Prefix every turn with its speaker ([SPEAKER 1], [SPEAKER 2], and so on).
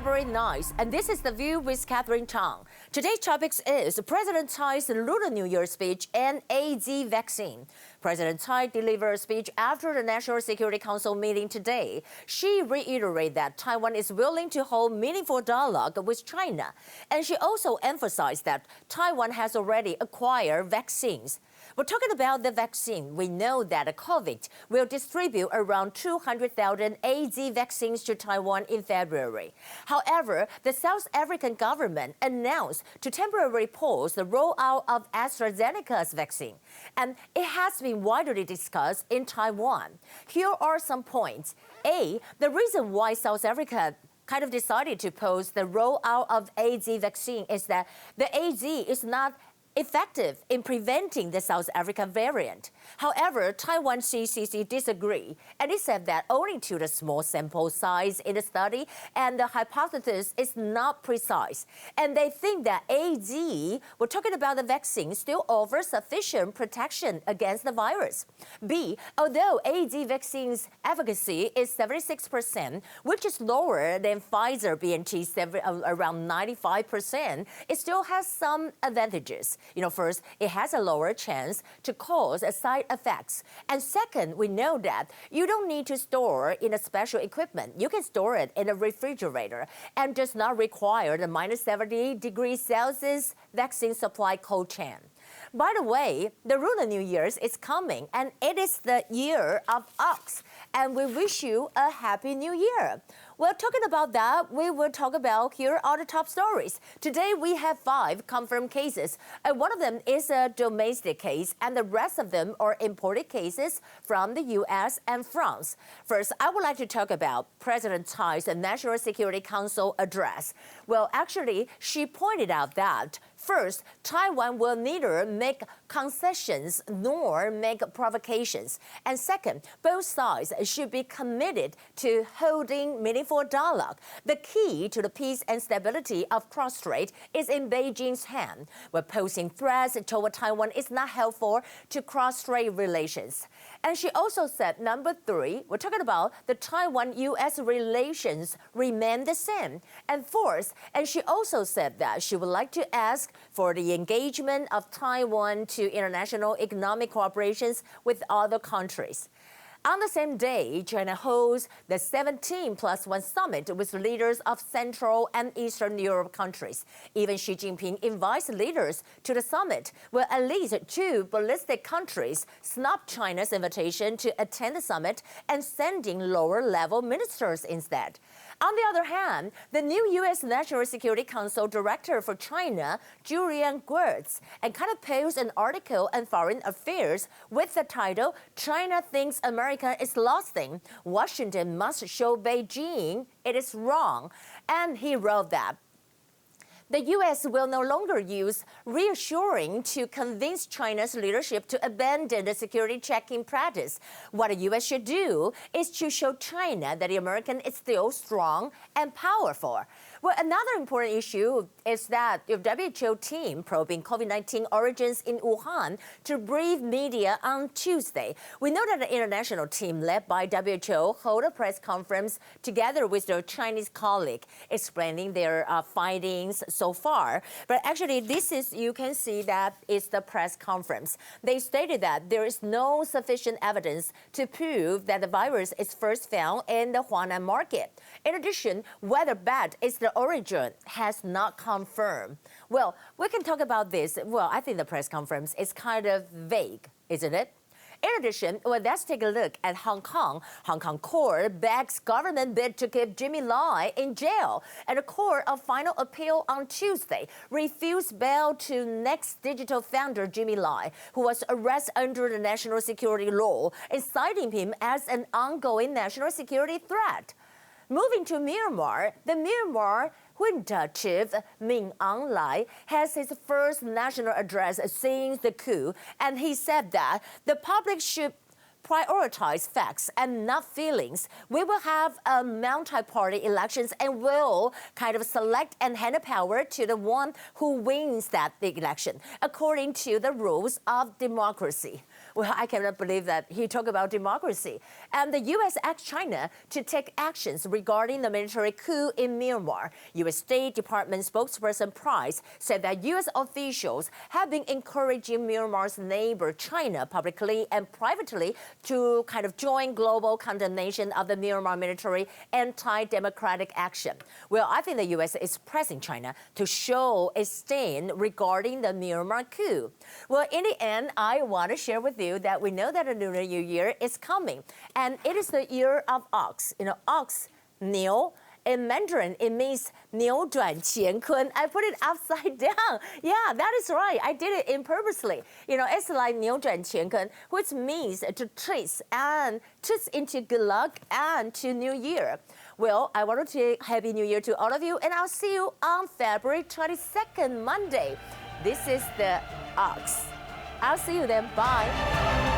[SPEAKER 1] February 9th, and this is The View with Catherine Chang. Today's topic is President Tsai's Lunar New Year speech and AZ vaccine. President Tsai delivered a speech after the National Security Council meeting today. She reiterated that Taiwan is willing to hold meaningful dialogue with China, and she also emphasized that Taiwan has already acquired vaccines. We're talking about the vaccine. We know that COVID will distribute around 200,000 AZ vaccines to Taiwan in February. However, the South African government announced to temporarily pause the rollout of AstraZeneca's vaccine, and it has been widely discussed in Taiwan. Here are some points. A, the reason why South Africa kind of decided to pause the rollout of AZ vaccine is that the AZ is not effective in preventing the South African variant. However, Taiwan CCC disagreed, and it said that owing to the small sample size in the study and the hypothesis is not precise. And they think that AZ, we're talking about the vaccine, still offers sufficient protection against the virus. B, although AZ vaccine's efficacy is 76%, which is lower than Pfizer-BNT around 95%, it still has some advantages. First, it has a lower chance to cause side effects. And second, we know that you don't need to store in a special equipment. You can store it in a refrigerator and does not require the minus 70 degrees Celsius vaccine supply cold chain. By the way, the Lunar New Year is coming, and it is the year of ox, and we wish you a happy new year. Well, talking about that, we will talk about here are the top stories. Today, we have 5 confirmed cases, and one of them is a domestic case, and the rest of them are imported cases from the U.S. and France. First, I would like to talk about President Tsai's National Security Council address. Well, actually, she pointed out that first, Taiwan will neither make concessions nor make provocations. And second, both sides should be committed to holding meaningful dialogue. The key to the peace and stability of cross-strait is in Beijing's hand, where posing threats toward Taiwan is not helpful to cross-strait relations. And she also said, number 3, we're talking about the Taiwan-U.S. relations remain the same. And fourth, and she also said that she would like to ask for the engagement of Taiwan to international economic cooperations with other countries. On the same day, China holds the 17+1 summit with leaders of Central and Eastern Europe countries. Even Xi Jinping invites leaders to the summit, where at least 2 ballistic countries snubbed China's invitation to attend the summit and sending lower-level ministers instead. On the other hand, the new U.S. National Security Council Director for China, Julian Gertz, and kind of posed an article in Foreign Affairs with the title, China Thinks America is Losing. Washington must show Beijing it is wrong. And he wrote that the U.S. will no longer use reassuring to convince China's leadership to abandon the security checking practice. What the U.S. should do is to show China that the American is still strong and powerful. Well, another important issue is that the WHO team probing COVID-19 origins in Wuhan to brief media on Tuesday. We know that the international team led by WHO held a press conference together with their Chinese colleague, explaining their findings so far. But actually, this is, you can see that is the press conference. They stated that there is no sufficient evidence to prove that the virus is first found in the Huanan market. In addition, whether bat is the origin has not confirmed. Well, we can talk about this. Well, I think the press conference is kind of vague, isn't it? In addition, well, let's take a look at Hong Kong. Hong Kong court backs government bid to keep Jimmy Lai in jail. And the court of final appeal on Tuesday refused bail to Next Digital founder Jimmy Lai, who was arrested under the national security law, citing him as an ongoing national security threat. Moving to Myanmar, the Myanmar Junta chief Min Aung Hlaing has his first national address since the coup, and he said that the public should prioritize facts and not feelings. We will have multi-party elections and will kind of select and hand the power to the one who wins the election, according to the rules of democracy. Well, I cannot believe that he talked about democracy. And the U.S. asked China to take actions regarding the military coup in Myanmar. U.S. State Department spokesperson Price said that U.S. officials have been encouraging Myanmar's neighbor China publicly and privately to kind of join global condemnation of the Myanmar military anti-democratic action. Well, I think the U.S. is pressing China to show a stand regarding the Myanmar coup. Well, in the end, I want to share with you that we know that the Lunar New Year is coming, and it is the year of ox. You know, ox, 牛. In Mandarin, it means 扭转乾坤. I put it upside down. Yeah, that is right. I did it purposely. You know, it's like 扭转乾坤, which means to twist into good luck and to New Year. Well, I want to say Happy New Year to all of you, and I'll see you on February 22nd, Monday. This is the Ox. I'll see you then. Bye.